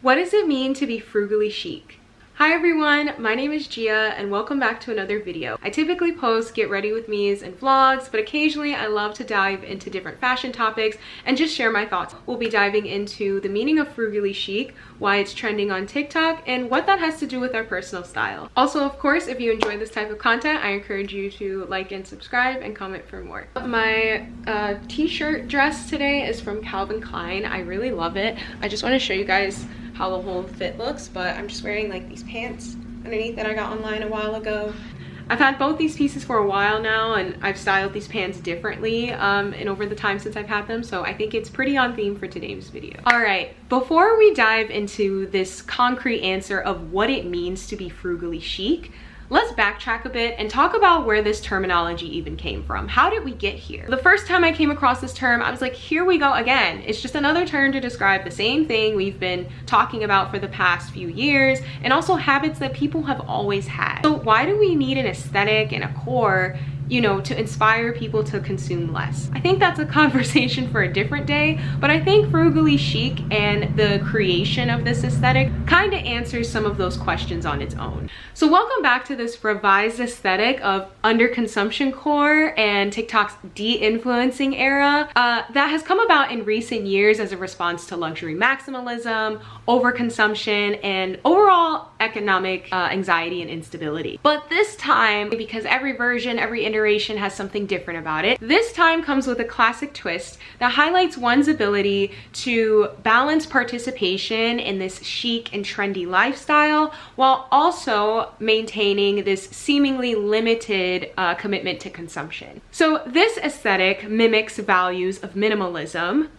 What does it mean to be frugally chic? Hi everyone, my name is Gia and welcome back to another video. I typically post get ready with me's and vlogs, but occasionally I love to dive into different fashion topics and just share my thoughts. We'll be diving into the meaning of frugally chic, why it's trending on TikTok, and what that has to do with our personal style. Also, of course, if you enjoy this type of content, I encourage you to like and subscribe and comment for more. My t-shirt dress today is from Calvin Klein. I really love it. I just want to show you guys how the whole fit looks, but I'm just wearing like these pants underneath that I got online a while ago. I've had both these pieces for a while now, and I've styled these pants differently and over the time since I've had them, so I think it's pretty on theme for today's video. All right, before we dive into this concrete answer of what it means to be frugally chic, let's backtrack a bit and talk about where this terminology even came from. How did we get here? The first time I came across this term, I was like, here we go again. It's just another term to describe the same thing we've been talking about for the past few years, and also habits that people have always had. So why do we need an aesthetic and a core, you know, to inspire people to consume less? I think that's a conversation for a different day, but I think frugally chic and the creation of this aesthetic kind of answers some of those questions on its own. So welcome back to this revised aesthetic of underconsumption core and TikTok's de-influencing era that has come about in recent years as a response to luxury maximalism, overconsumption, and overall economic anxiety and instability. But this time, because every version, every iteration has something different about it, this time comes with a classic twist that highlights one's ability to balance participation in this chic and trendy lifestyle while also maintaining this seemingly limited commitment to consumption. So this aesthetic mimics values of minimalism,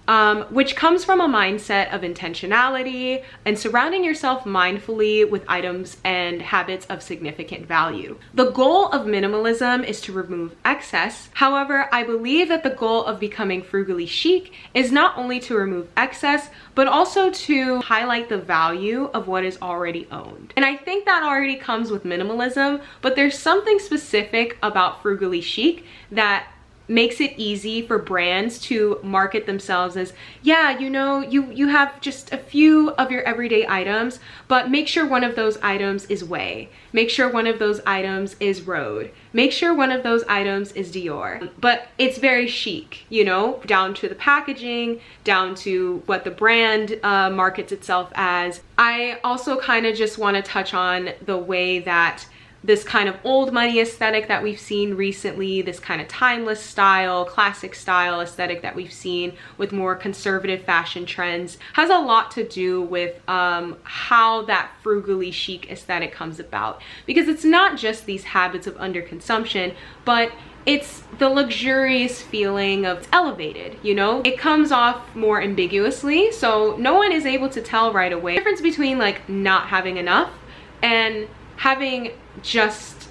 which comes from a mindset of intentionality and surrounding yourself mindfully with items and habits of significant value. The goal of minimalism is to remove excess. However, I believe that the goal of becoming frugally chic is not only to remove excess, but also to highlight the value of what is already owned. And I think that already comes with minimalism, but there's something specific about frugally chic that makes it easy for brands to market themselves as, yeah, you know, you have just a few of your everyday items, but make sure one of those items is Way. Make sure one of those items is Rhode. Make sure one of those items is Dior. But it's very chic, you know, down to the packaging, down to what the brand markets itself as. I also kind of just want to touch on the way that this kind of old money aesthetic that we've seen recently, this kind of timeless style, classic style aesthetic that we've seen with more conservative fashion trends, has a lot to do with how that frugally chic aesthetic comes about. Because it's not just these habits of underconsumption, but it's the luxurious feeling of it's elevated, you know? It comes off more ambiguously, so no one is able to tell right away the difference between like not having enough and having just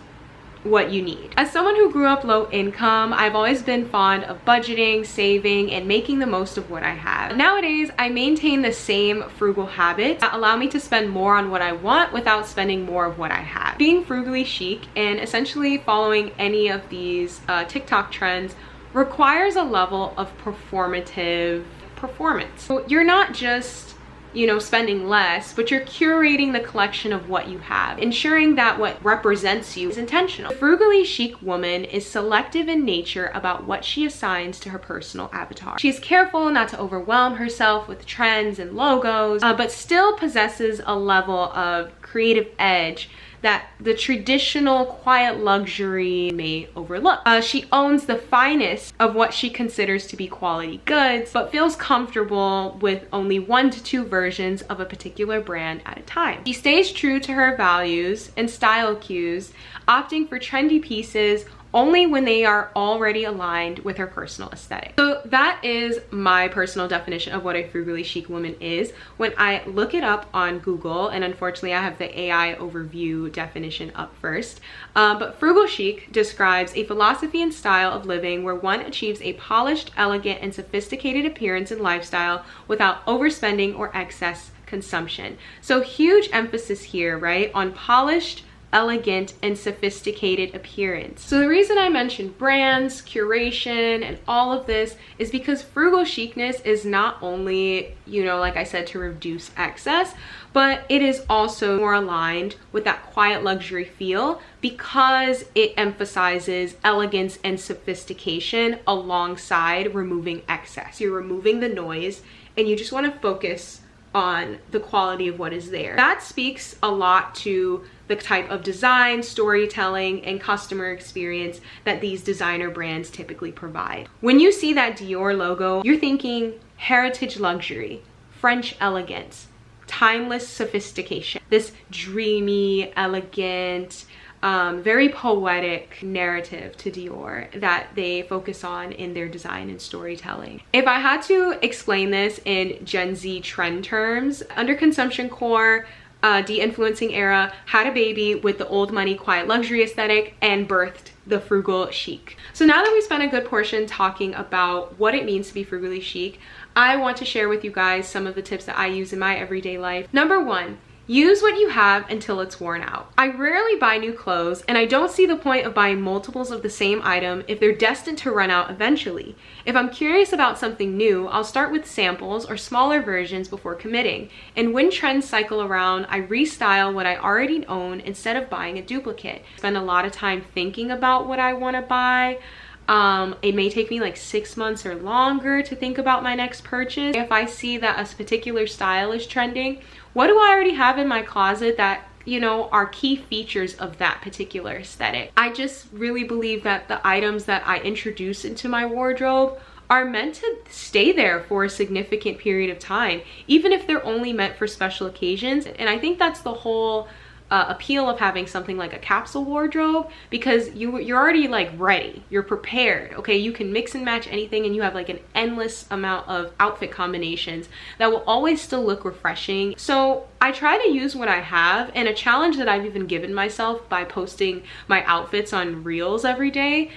what you need. As someone who grew up low income, I've always been fond of budgeting, saving, and making the most of what I have. Nowadays, I maintain the same frugal habits that allow me to spend more on what I want without spending more of what I have. Being frugally chic and essentially following any of these TikTok trends requires a level of performative performance. So you're not just, you know, spending less, but you're curating the collection of what you have, ensuring that what represents you is intentional. The frugally chic woman is selective in nature about what she assigns to her personal avatar. She is careful not to overwhelm herself with trends and logos, but still possesses a level of creative edge that the traditional quiet luxury may overlook. She owns the finest of what she considers to be quality goods, but feels comfortable with only 1 to 2 versions of a particular brand at a time. She stays true to her values and style cues, opting for trendy pieces only when they are already aligned with her personal aesthetic. So that is my personal definition of what a frugally chic woman is. When I look it up on Google, and unfortunately I have the AI overview definition up first, but frugal chic describes a philosophy and style of living where one achieves a polished, elegant, and sophisticated appearance and lifestyle without overspending or excess consumption. So huge emphasis here, right, on polished, elegant and sophisticated appearance. So the reason I mentioned brands, curation, and all of this is because frugal chicness is not only, you know, like I said, to reduce excess, but it is also more aligned with that quiet luxury feel because it emphasizes elegance and sophistication alongside removing excess. You're removing the noise and you just want to focus on the quality of what is there. That speaks a lot to the type of design, storytelling, and customer experience that these designer brands typically provide. When you see that Dior logo, you're thinking heritage luxury, French elegance, timeless sophistication, this dreamy, elegant, very poetic narrative to Dior that they focus on in their design and storytelling. If I had to explain this in Gen Z trend terms, under consumption core, de-influencing era had a baby with the old money quiet luxury aesthetic and birthed the frugal chic. So now that we spent a good portion talking about what it means to be frugally chic, I want to share with you guys some of the tips that I use in my everyday life. Number one, use what you have until it's worn out. I rarely buy new clothes, and I don't see the point of buying multiples of the same item if they're destined to run out eventually. If I'm curious about something new, I'll start with samples or smaller versions before committing. And when trends cycle around, I restyle what I already own instead of buying a duplicate. I spend a lot of time thinking about what I want to buy. It may take me like 6 months or longer to think about my next purchase. If I see that a particular style is trending, what do I already have in my closet that, you know, are key features of that particular aesthetic? I just really believe that the items that I introduce into my wardrobe are meant to stay there for a significant period of time, even if they're only meant for special occasions. And I think that's the whole appeal of having something like a capsule wardrobe, because you're already like ready, you're prepared. Okay, you can mix and match anything and you have like an endless amount of outfit combinations that will always still look refreshing. So I try to use what I have, and a challenge that I've even given myself by posting my outfits on Reels every day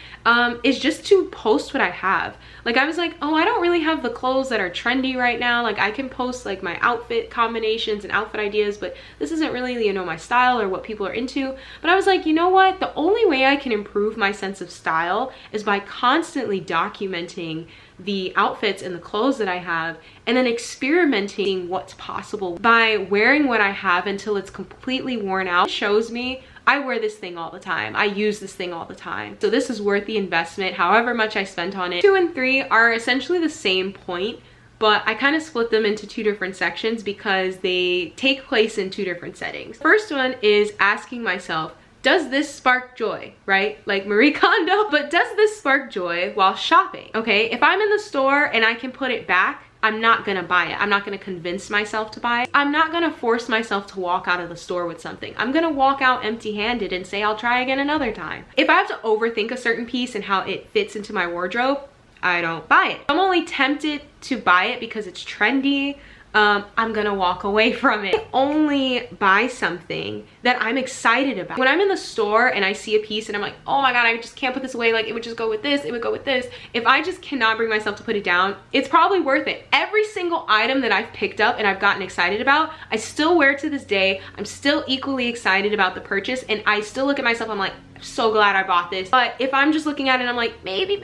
is just to post what I have. Like I was like, oh, I don't really have the clothes that are trendy right now. Like I can post like my outfit combinations and outfit ideas, but this isn't really, you know, my style or what people are into. But I was like, you know what? The only way I can improve my sense of style is by constantly documenting the outfits and the clothes that I have, and then experimenting what's possible by wearing what I have until it's completely worn out. It shows me I wear this thing all the time. I use this thing all the time. So this is worth the investment, however much I spent on it. 2 and 3 are essentially the same point, but I kind of split them into 2 different sections because they take place in 2 different settings. First one is asking myself, does this spark joy, right? Like Marie Kondo, but does this spark joy while shopping? Okay, if I'm in the store and I can put it back, I'm not gonna buy it. I'm not gonna convince myself to buy it. I'm not gonna force myself to walk out of the store with something. I'm gonna walk out empty-handed and say I'll try again another time. If I have to overthink a certain piece and how it fits into my wardrobe, I don't buy it. I'm only tempted to buy it because it's trendy. I'm gonna walk away from it. I only buy something that I'm excited about. When I'm in the store and I see a piece and I'm like, oh my god, I just can't put this away, like it would just go with this, it would go with this. If I just cannot bring myself to put it down, it's probably worth it. Every single item that I've picked up and I've gotten excited about, I still wear to this day. I'm still equally excited about the purchase, and I still look at myself, I'm like, so glad I bought this. But if I'm just looking at it and I'm like, maybe,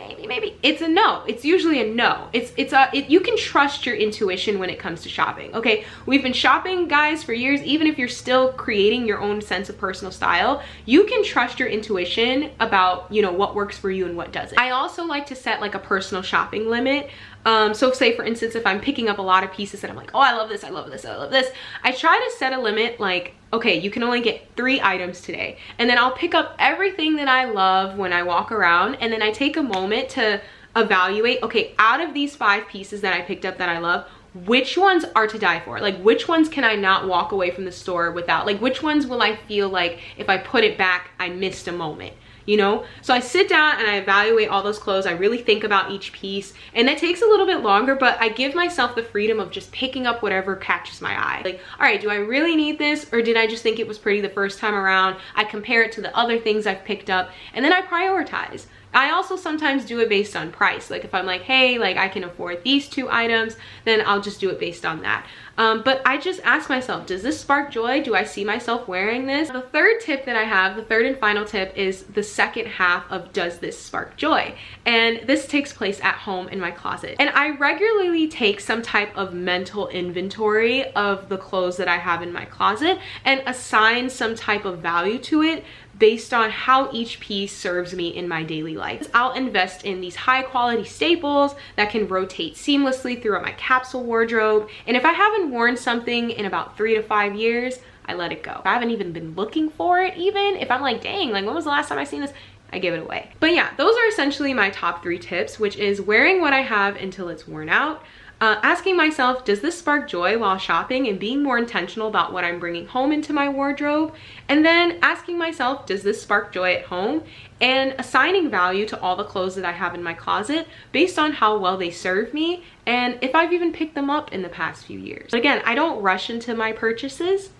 it's a no. It's usually a no. You can trust your intuition when it comes to shopping, okay? We've been shopping, guys, for years. Even if you're still creating your own sense of personal style, you can trust your intuition about, you know, what works for you and what doesn't. I also like to set like a personal shopping limit. So say for instance, if I'm picking up a lot of pieces and I'm like, oh, I love this, I love this, I love this, I try to set a limit like, okay, you can only get 3 items today. And then I'll pick up everything that I love when I walk around, and then I take a moment to evaluate, okay, out of these 5 pieces that I picked up that I love, which ones are to die for? Like which ones can I not walk away from the store without? Like which ones will I feel like if I put it back, I missed a moment? You know, so I sit down and I evaluate all those clothes. I really think about each piece, and that takes a little bit longer, but I give myself the freedom of just picking up whatever catches my eye. Like, all right, do I really need this, or did I just think it was pretty the first time around? I compare it to the other things I've picked up, and then I prioritize. I also sometimes do it based on price. Like if I'm like, hey, like I can afford these 2 items, then I'll just do it based on that. But I just ask myself, does this spark joy? Do I see myself wearing this? The third tip that I have, the third and final tip, is the second half of does this spark joy? And this takes place at home in my closet. And I regularly take some type of mental inventory of the clothes that I have in my closet and assign some type of value to it based on how each piece serves me in my daily life. I'll invest in these high quality staples that can rotate seamlessly throughout my capsule wardrobe. And if I haven't worn something in about 3 to 5 years, I let it go. If I haven't even been looking for it, even if I'm like, dang, like when was the last time I seen this? I give it away. But yeah, those are essentially my top 3 tips, which is wearing what I have until it's worn out, asking myself, does this spark joy while shopping, and being more intentional about what I'm bringing home into my wardrobe, and then asking myself, does this spark joy at home, and assigning value to all the clothes that I have in my closet based on how well they serve me and if I've even picked them up in the past few years. But again, I don't rush into my purchases.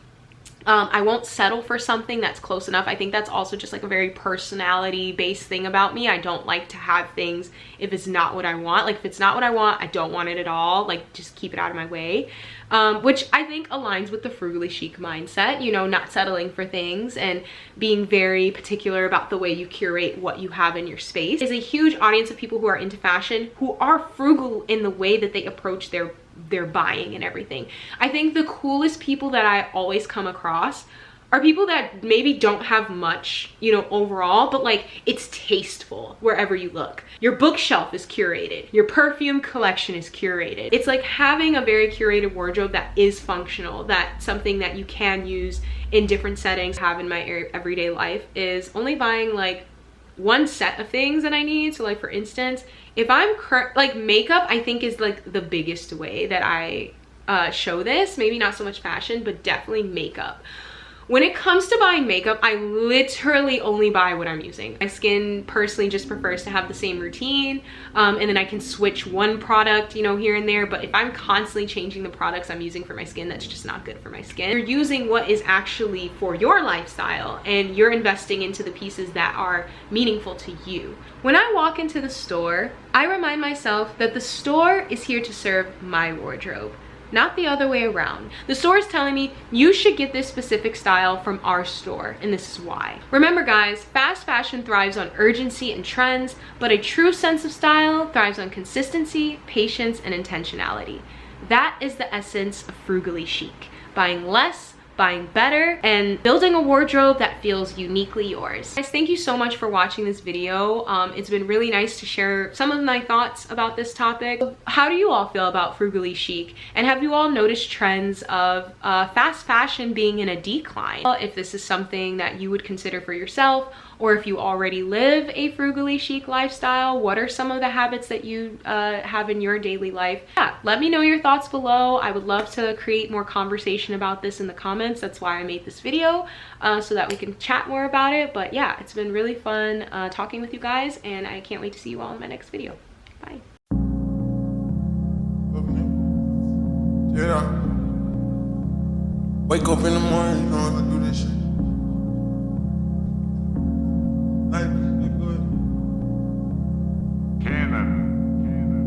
I won't settle for something that's close enough. I think that's also just like a very personality based thing about me. I don't like to have things if it's not what I want. Like if it's not what I want, I don't want it at all. Like just keep it out of my way. Which I think aligns with the frugally chic mindset, you know, not settling for things and being very particular about the way you curate what you have in your space. There's a huge audience of people who are into fashion who are frugal in the way that they approach their buying and everything. I think the coolest people that I always come across are people that maybe don't have much, you know, overall, but like it's tasteful wherever you look. Your bookshelf is curated. Your perfume collection is curated. It's like having a very curated wardrobe that is functional, that's something that you can use in different settings. Have in my everyday life is only buying like one set of things that I need. So like for instance, if I'm like makeup, I think is like the biggest way that I show this. Maybe not so much fashion, but definitely makeup. When it comes to buying makeup, I literally only buy what I'm using. My skin personally just prefers to have the same routine, and then I can switch one product, you know, here and there. But if I'm constantly changing the products I'm using for my skin, that's just not good for my skin. You're using what is actually for your lifestyle, and you're investing into the pieces that are meaningful to you. When I walk into the store, I remind myself that the store is here to serve my wardrobe, not the other way around. The store is telling me you should get this specific style from our store, and this is why. Remember guys, fast fashion thrives on urgency and trends, but a true sense of style thrives on consistency, patience, and intentionality. That is the essence of frugally chic. Buying less, buying better, and building a wardrobe that feels uniquely yours. Guys, thank you so much for watching this video. It's been really nice to share some of my thoughts about this topic. How do you all feel about frugally chic? And have you all noticed trends of fast fashion being in a decline? If this is something that you would consider for yourself, or if you already live a frugally chic lifestyle, what are some of the habits that you have in your daily life? Yeah, let me know your thoughts below. I would love to create more conversation about this in the comments. That's why I made this video, so that we can chat more about it. But yeah, it's been really fun talking with you guys, and I can't wait to see you all in my next video. Bye. Yeah. Wake up in the morning, you know, I do this shit.